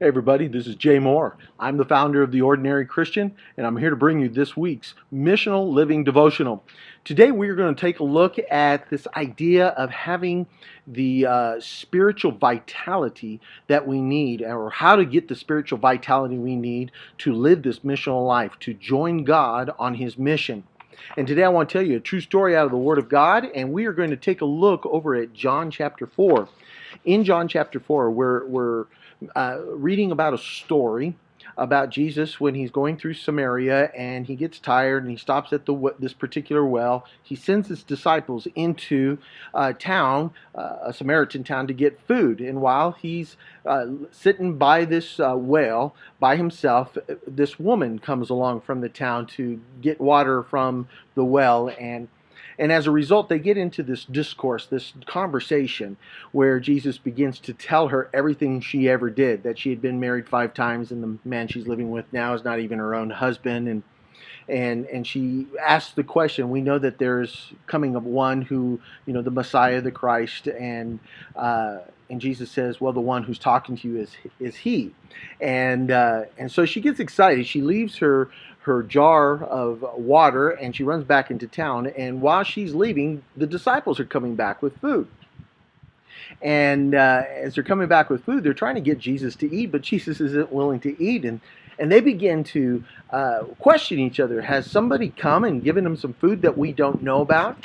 Hey everybody, this is Jay Moore. I'm the founder of The Ordinary Christian, and I'm here to bring you this week's Missional Living Devotional. Today we're going to take a look at this idea of having the spiritual vitality that we need, or how to get the spiritual vitality we need to live this missional life, to join God on His mission. And today I want to tell you a true story out of the Word of God, and we are going to take a look over at John chapter 4. In John chapter 4, we're reading about a story about Jesus when he's going through Samaria and he gets tired and he stops at this particular well. He sends his disciples into a town, a Samaritan town, to get food. And while he's sitting by this well by himself, this woman comes along from the town to get water from the well, and as a result, they get into this discourse, this conversation, where Jesus begins to tell her everything she ever did, that she had been married 5 times, and the man she's living with now is not even her own husband. And she asks the question. We know that there's coming of one who, the Messiah, the Christ, and Jesus says, well, the one who's talking to you is he. And so she gets excited. She leaves her jar of water and she runs back into town. And while she's leaving, the disciples are coming back with food. And as they're coming back with food, they're trying to get Jesus to eat, but Jesus isn't willing to eat. And they begin to question each other. Has somebody come and given them some food that we don't know about?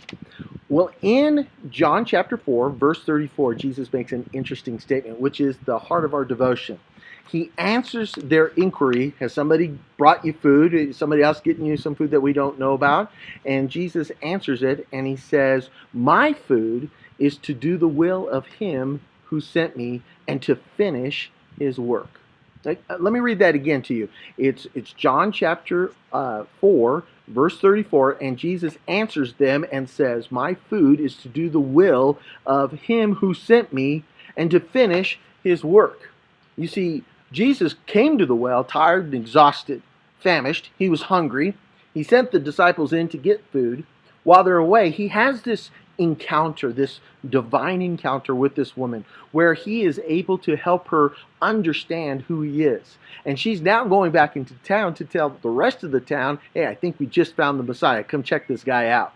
Well, in John chapter 4, verse 34, Jesus makes an interesting statement, which is the heart of our devotion. He answers their inquiry. Has somebody brought you food? Is somebody else getting you some food that we don't know about? And Jesus answers it, and he says, my food is to do the will of him who sent me and to finish his work. Let me read that again to you. It's John chapter 4, verse 34, and Jesus answers them and says, my food is to do the will of him who sent me and to finish his work. You see, Jesus came to the well tired and exhausted, famished. He was hungry. He sent the disciples in to get food. While they're away, he has this encounter, this divine encounter with this woman, where he is able to help her understand who he is. And she's now going back into town to tell the rest of the town, hey, I think we just found the Messiah. Come check this guy out.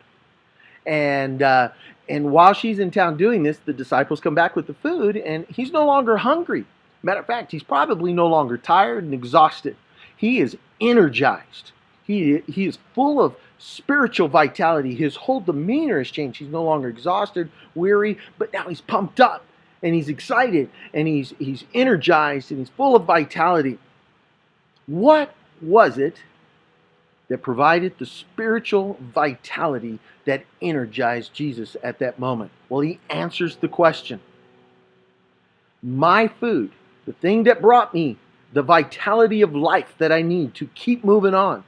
And while she's in town doing this, the disciples come back with the food, and he's no longer hungry. Matter of fact, he's probably no longer tired and exhausted. He is energized. He is full of spiritual vitality. His whole demeanor has changed. He's no longer exhausted, weary, but now he's pumped up and he's excited and he's energized and he's full of vitality. What was it that provided the spiritual vitality that energized Jesus at that moment? Well, he answers the question. My food, the thing that brought me the vitality of life that I need to keep moving on,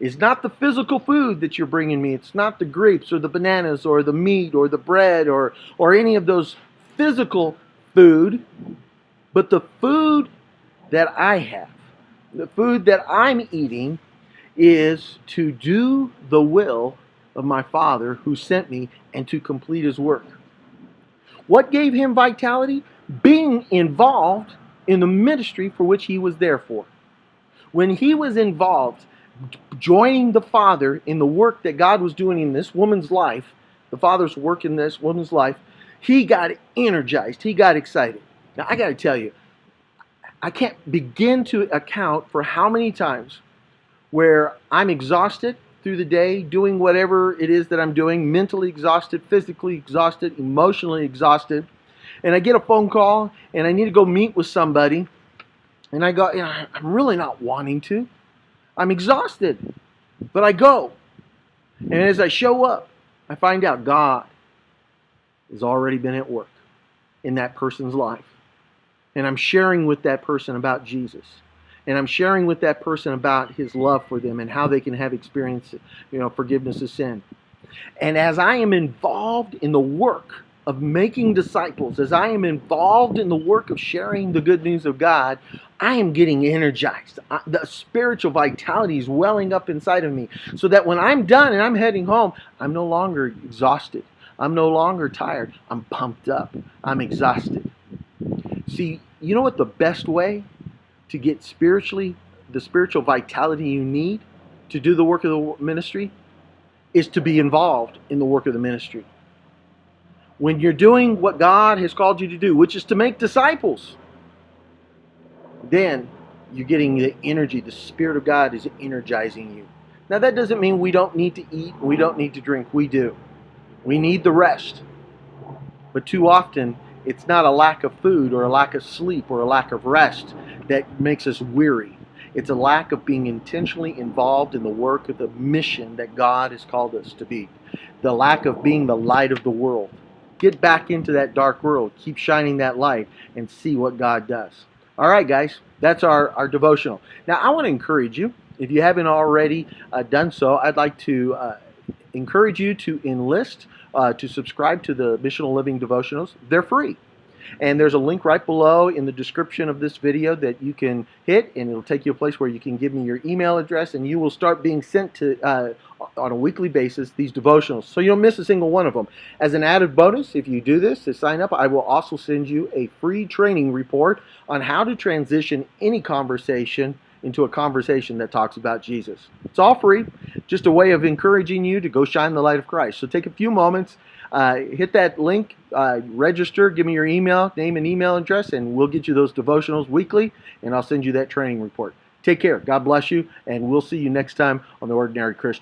is not the physical food that you're bringing me. It's not the grapes or the bananas or the meat or the bread or any of those physical food, but the food that I have, the food that I'm eating, is to do the will of my Father who sent me and to complete his work. What gave him vitality? Being involved in the ministry for which he was there for. When he was involved, joining the Father in the work that God was doing in this woman's life, the Father's work in this woman's life, he got energized. He got excited. Now, I got to tell you, I can't begin to account for how many times where I'm exhausted through the day, doing whatever it is that I'm doing, mentally exhausted, physically exhausted, emotionally exhausted, and I get a phone call and I need to go meet with somebody, and I go, I'm really not wanting to. I'm exhausted, but I go. And as I show up, I find out God has already been at work in that person's life. And I'm sharing with that person about Jesus. And I'm sharing with that person about his love for them and how they can have experience, forgiveness of sin. And as I am involved in the work of making disciples, as I am involved in the work of sharing the good news of God, I am getting energized. The spiritual vitality is welling up inside of me, so that when I'm done and I'm heading home, I'm no longer exhausted. I'm no longer tired. I'm pumped up. I'm exhausted. See, you know what the best way to get the spiritual vitality you need to do the work of the ministry is to be involved in the work of the ministry. When you're doing what God has called you to do, which is to make disciples, then you're getting the energy. The Spirit of God is energizing you. Now, that doesn't mean we don't need to eat, we don't need to drink. We do. We need the rest. But too often, it's not a lack of food or a lack of sleep or a lack of rest that makes us weary. It's a lack of being intentionally involved in the work of the mission that God has called us to be. The lack of being the light of the world. Get back into that dark world. Keep shining that light and see what God does. All right, guys, that's our devotional. Now, I want to encourage you, if you haven't already done so, I'd like to encourage you to enlist, to subscribe to the Missional Living Devotionals. They're free. And there's a link right below in the description of this video that you can hit, and it'll take you a place where you can give me your email address, and you will start being sent to on a weekly basis these devotionals, so you don't miss a single one of them. As an added bonus, if you do this to sign up, I will also send you a free training report on how to transition any conversation into a conversation that talks about Jesus. It's all free, just a way of encouraging you to go shine the light of Christ. So take a few moments, hit that link, register, give me your email, name and email address, and we'll get you those devotionals weekly, and I'll send you that training report. Take care. God bless you, and we'll see you next time on The Ordinary Christian.